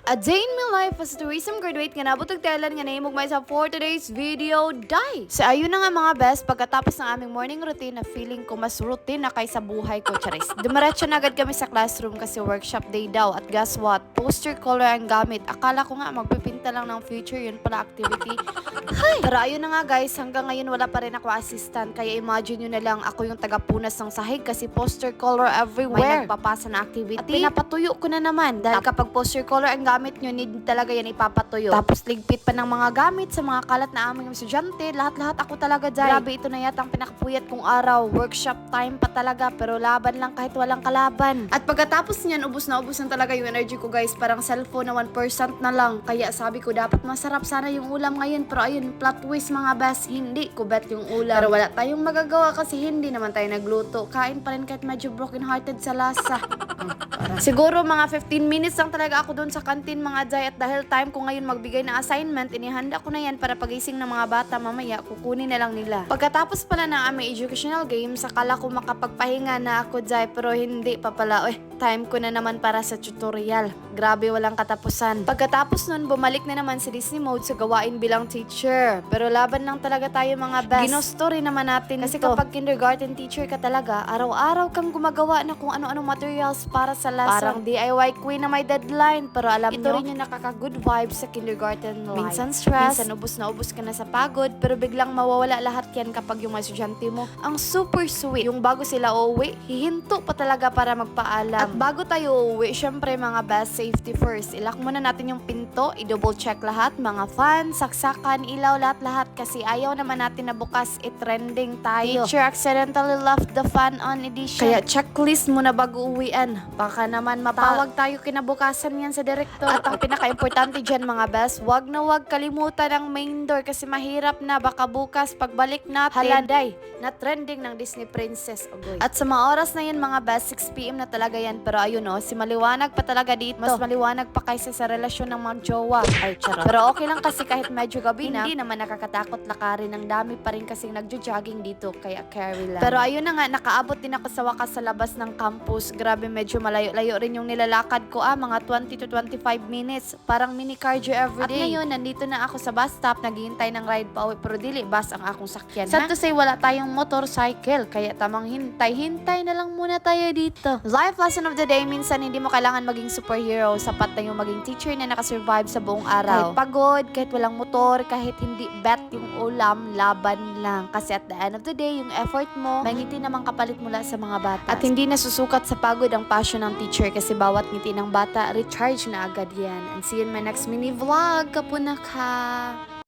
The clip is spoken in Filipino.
A day in my life as a tourism graduate nga nabutog Thailand nga nahimog may sa for today's video die. So ayun na nga mga best, pagkatapos ng aming morning routine na feeling ko mas routine na kaysa buhay ko, charis. Dumiretso na agad kami sa classroom kasi workshop day daw at guess what? Poster color ang gamit. Akala ko nga magpipinta lang ng future, yun pala activity. Hay! Pero ayun na nga guys, hanggang ngayon wala pa rin ako assistant kaya imagine nyo na lang ako yung tagapunas ng sahig kasi poster color everywhere. May nagpapasa na activity. At pinapatuyo ko na naman dahil kapag poster color ang gamit nyo, need talaga yan ipapatuyo. Tapos ligpit pa ng mga gamit sa mga kalat na aming estudyante. Lahat-lahat ako talaga dyan. Grabe, ito na yata ang pinakapuyat kong araw. Workshop time pa talaga pero laban lang kahit walang kalaban. At pagkatapos niyan, ubus na talaga yung energy ko guys. Parang cellphone na 1% na lang. Kaya sabi ko dapat masarap sana yung ulam ngayon. Pero ayun, plot twist mga best, hindi ko bet yung ulam. Pero wala tayong magagawa kasi hindi naman tayo nagluto. Kain pa rin kahit medyo broken hearted sa lasa. Siguro mga 15 minutes lang talaga ako doon sa kantin mga Jai, at dahil time ko ngayon magbigay ng assignment, inihanda ko na yan para pagising ng mga bata mamaya, kukunin na lang nila. Pagkatapos pala ng aming educational games, akala ko makapagpahinga na ako Jai, pero hindi pa pala. Time ko na naman para sa tutorial. Grabe, walang katapusan. Pagkatapos nun, bumalik na naman si Disney mode sa gawain bilang teacher. Pero laban lang talaga tayo mga best. Ginusto rin naman natin kasi kapag kindergarten teacher ka talaga, araw-araw kang gumagawa na kung ano-ano materials para sa lesson. Parang DIY queen na may deadline. Pero alam ito rin yung nakaka-good vibes sa kindergarten life. Minsan stress, minsan ubus na ubus ka na sa pagod, pero biglang mawawala lahat yan kapag yung mga estudyante mo ang super sweet. Yung bago sila uuwi, hihinto pa talaga para magpaalam. At bago tayo uuwi, syempre mga best, safety first. Ilak muna natin yung pinto, i-double check lahat, mga fan, saksakan, ilaw, lahat-lahat kasi ayaw naman natin na bukas i-trending tayo. Teacher accidentally left the fan on edition. Kaya checklist muna bago uwian. Baka naman mapawag tayo kinabukasan yan sa director. At ang pinaka-importante dyan mga best, wag na wag kalimutan ang main door kasi mahirap na baka bukas pagbalik natin, haladay na trending ng Disney Princess. Ogoy. At sa mga oras na yun mga best, 6 PM na talaga yan. Pero ayun si maliwanag pa talaga dito. Mas maliwanag pa kaysa sa relasyon ng mga jowa. Ay, charot. Pero okay lang kasi kahit medyo gabi na, hindi naman nakakatakot lakarin. Ang dami pa rin kasing nagjo-jogging dito, kaya carry lang. Pero ayun na nga, nakaabot din ako sa wakas sa labas ng campus. Grabe, medyo malayo-layo rin yung nilalakad ko mga 20 to 25 minutes. Parang mini cardio everyday. At ngayon, nandito na ako sa bus stop, naghihintay ng ride pa uwi. Pero dili, bus ang akong sakyan. Sad to say, wala tayong motorcycle. Kaya tamang hintay na lang muna tayo dito. Life lesson of the day, minsan hindi mo kailangan maging superhero. Sapat na yung maging teacher na nakasurvive sa buong araw. Kahit pagod, kahit walang motor, kahit hindi bet yung ulam, laban lang. Kasi at the end of the day, yung effort mo, may ngiti namang kapalit mula sa mga bata. At hindi nasusukat sa pagod ang passion ng teacher kasi bawat ngiti ng bata, recharge na agad yan. And see you in my next mini vlog. Kapuna ka!